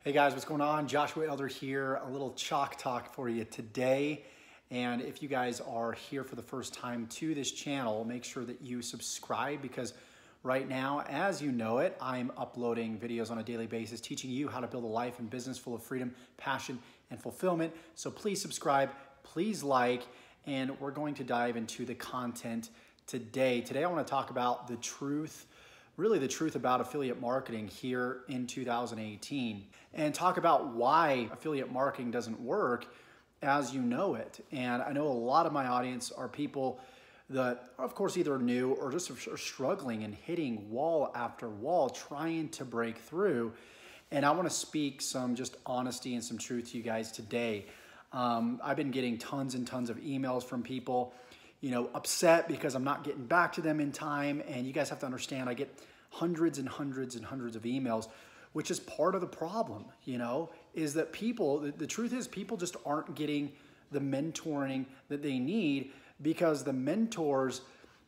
Hey guys, what's going on? Joshua Elder here. A little chalk talk for you today. And if you guys are here for the first time to this channel, make sure that you subscribe because right now, as you know it, I'm uploading videos on a daily basis teaching you how to build a life and business full of freedom, passion, and fulfillment. So please subscribe, please like, and we're going to dive into the content today. Today I want to talk about the truth, really the truth about affiliate marketing here in 2018 and talk about why affiliate marketing doesn't work as you know it. And I know a lot of my audience are people that are, of course, either new or just are struggling and hitting wall after wall, trying to break through. And I want to speak some just honesty and some truth to you guys today. I've been getting tons and tons of emails from people, upset because I'm not getting back to them in time. And you guys have to understand, I get hundreds and hundreds and hundreds of emails, which is part of the problem, is that the truth is people just aren't getting the mentoring that they need because the mentors,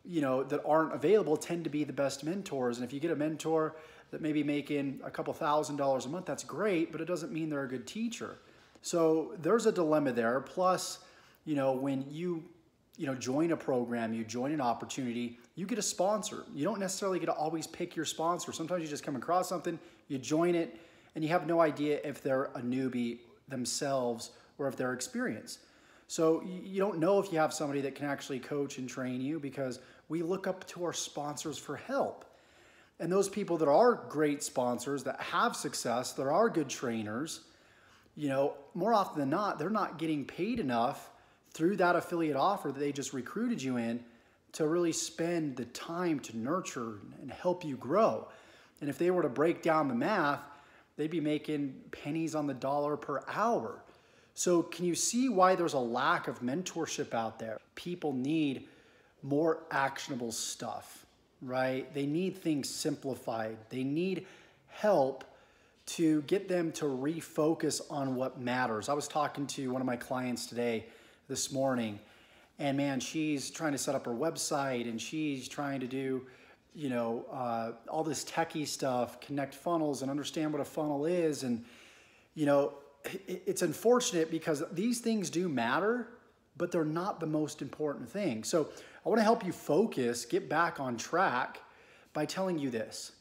that aren't available tend to be the best mentors. And if you get a mentor that may be making a couple $1,000s a month, that's great, but it doesn't mean they're a good teacher. So there's a dilemma there. Plus, when you join a program, you join an opportunity, you get a sponsor. You don't necessarily get to always pick your sponsor. Sometimes you just come across something, you join it, and you have no idea if they're a newbie themselves or if they're experienced. So you don't know if you have somebody that can actually coach and train you because we look up to our sponsors for help. And those people that are great sponsors, that have success, that are good trainers, more often than not, they're not getting paid enough through that affiliate offer that they just recruited you in to really spend the time to nurture and help you grow. And if they were to break down the math, they'd be making pennies on the dollar per hour. So can you see why there's a lack of mentorship out there? People need more actionable stuff, right? They need things simplified. They need help to get them to refocus on what matters. I was talking to one of my clients this morning, and man, she's trying to set up her website and she's trying to do, all this techie stuff, connect funnels and understand what a funnel is. And, it's unfortunate because these things do matter, but they're not the most important thing. So I want to help you focus, get back on track by telling you this.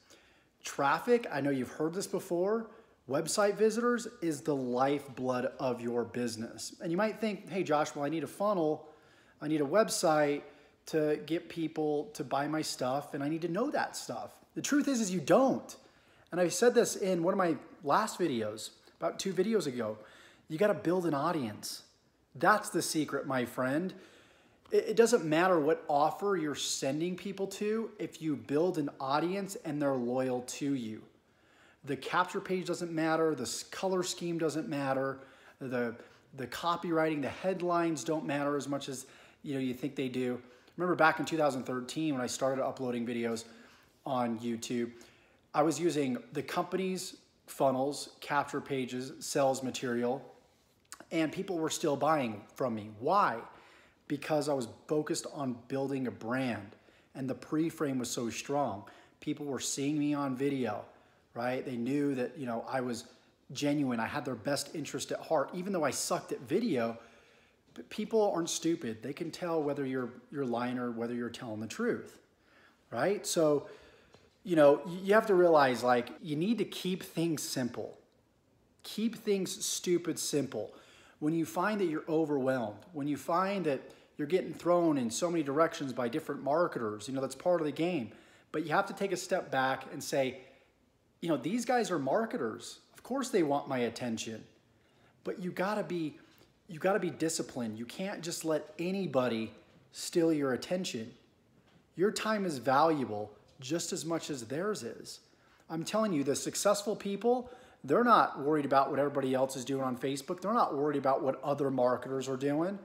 Traffic, I know you've heard this before, website visitors is the lifeblood of your business. And you might think, hey Josh, well I need a funnel, I need a website to get people to buy my stuff, and I need to know that stuff. The truth is you don't. And I said this in one of my last videos, about 2 videos ago. You got to build an audience. That's the secret, my friend. It doesn't matter what offer you're sending people to if you build an audience and they're loyal to you. The capture page doesn't matter. The color scheme doesn't matter. The copywriting, the headlines don't matter as much as you think they do. Remember back in 2013 when I started uploading videos on YouTube, I was using the company's funnels, capture pages, sales material, and people were still buying from me. Why? Because I was focused on building a brand and the pre-frame was so strong. People were seeing me on video, right? They knew that, I was genuine. I had their best interest at heart, even though I sucked at video. But people aren't stupid. They can tell whether you're lying or whether you're telling the truth, right? So, you have to realize, you need to keep things simple. Keep things stupid simple. When you find that you're overwhelmed, when you find that you're getting thrown in so many directions by different marketers, that's part of the game. But you have to take a step back and say, these guys are marketers. Of course they want my attention. But you gotta be disciplined. You can't just let anybody steal your attention. Your time is valuable just as much as theirs is. I'm telling you, the successful people, they're not worried about what everybody else is doing on Facebook. They're not worried about what other marketers are doing.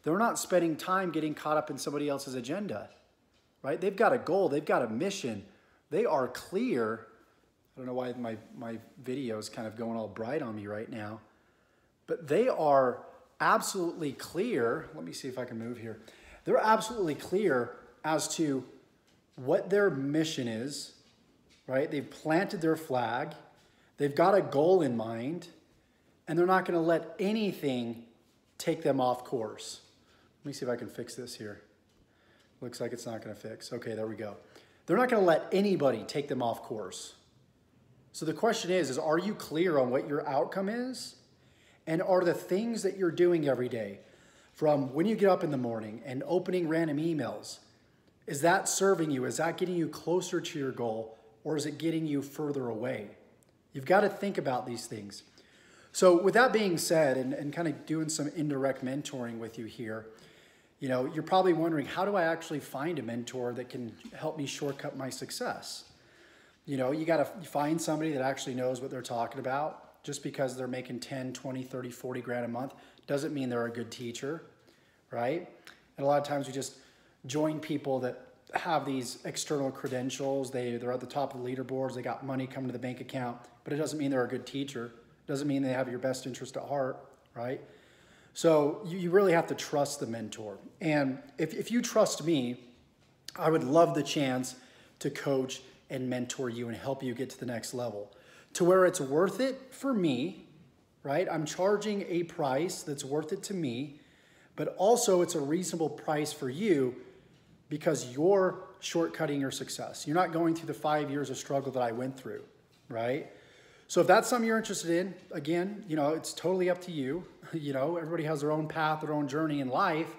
They're not spending time getting caught up in somebody else's agenda, right? They've got a goal. They've got a mission. They are clear. I don't know why my video is kind of going all bright on me right now, but they are absolutely clear. Let me see if I can move here. They're absolutely clear as to what their mission is, right? They've planted their flag. They've got a goal in mind, and they're not going to let anything take them off course. Let me see if I can fix this here. Looks like it's not going to fix. Okay, there we go. They're not going to let anybody take them off course. So the question is are you clear on what your outcome is? And are the things that you're doing every day, from when you get up in the morning and opening random emails, is that serving you? Is that getting you closer to your goal, or is it getting you further away? You've got to think about these things. So with that being said, and kind of doing some indirect mentoring with you here, you know, you're probably wondering, how do I actually find a mentor that can help me shortcut my success? You know, you got to find somebody that actually knows what they're talking about. Just because they're making 10, 20, 30, 40 grand a month doesn't mean they're a good teacher, right? And a lot of times we just join people that have these external credentials. They're at the top of the leaderboards. They got money coming to the bank account, but it doesn't mean they're a good teacher. It doesn't mean they have your best interest at heart, right? So you really have to trust the mentor. And if you trust me, I would love the chance to coach and mentor you and help you get to the next level, to where it's worth it for me, right? I'm charging a price that's worth it to me, but also it's a reasonable price for you because you're shortcutting your success. You're not going through the 5 years of struggle that I went through, right? So if that's something you're interested in, again, you know, it's totally up to you. You know, everybody has their own path, their own journey in life,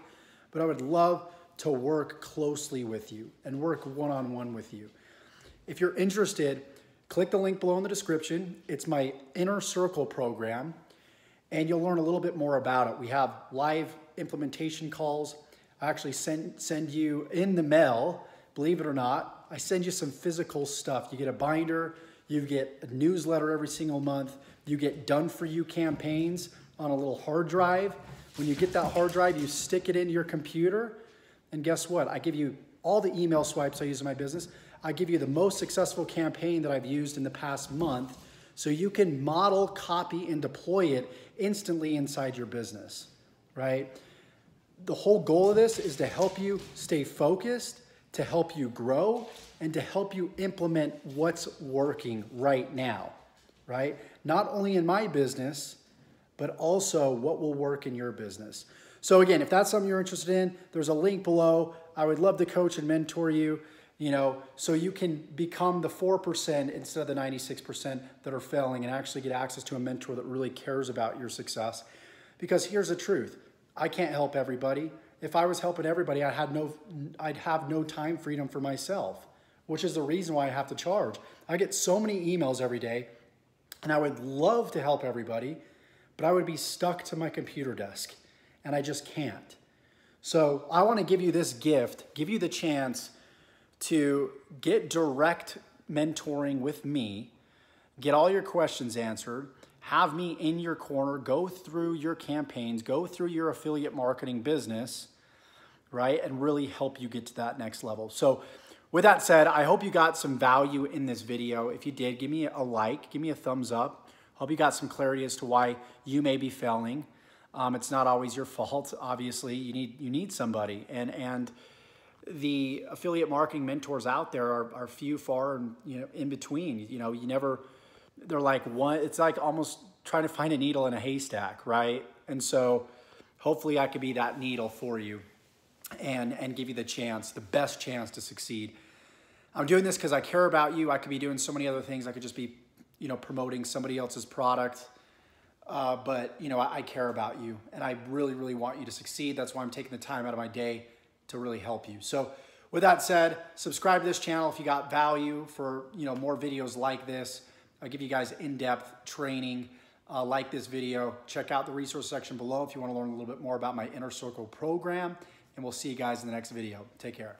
but I would love to work closely with you and work one-on-one with you. If you're interested, click the link below in the description. It's my Inner Circle program, and you'll learn a little bit more about it. We have live implementation calls. I actually send you in the mail, believe it or not, I send you some physical stuff. You get a binder, you get a newsletter every single month, you get done-for-you campaigns on a little hard drive. When you get that hard drive, you stick it into your computer, and guess what? I give you all the email swipes I use in my business. I give you the most successful campaign that I've used in the past month, so you can model, copy, and deploy it instantly inside your business, right? The whole goal of this is to help you stay focused, to help you grow, and to help you implement what's working right now, right? Not only in my business, but also what will work in your business. So again, if that's something you're interested in, there's a link below. I would love to coach and mentor you, you know, so you can become the 4% instead of the 96% that are failing and actually get access to a mentor that really cares about your success. Because here's the truth. I can't help everybody. If I was helping everybody, I'd have no time freedom for myself, which is the reason why I have to charge. I get so many emails every day, and I would love to help everybody, but I would be stuck to my computer desk, and I just can't. So I want to give you this gift, give you the chance to get direct mentoring with me, get all your questions answered, have me in your corner, go through your campaigns, go through your affiliate marketing business, right? And really help you get to that next level. So with that said, I hope you got some value in this video. If you did, give me a like, give me a thumbs up. Hope you got some clarity as to why you may be failing. It's not always your fault. Obviously, you need somebody. And the affiliate marketing mentors out there are few, far, and in between. They're like one. It's like almost trying to find a needle in a haystack, right? And so hopefully I could be that needle for you and give you the best chance to succeed. I'm doing this because I care about you. I could be doing so many other things. I could just be, promoting somebody else's product. But I care about you, and I really, really want you to succeed. That's why I'm taking the time out of my day to really help you. So with that said, subscribe to this channel if you got value for, more videos like this. I give you guys in-depth training like this video. Check out the resource section below if you want to learn a little bit more about my Inner Circle program, and we'll see you guys in the next video. Take care.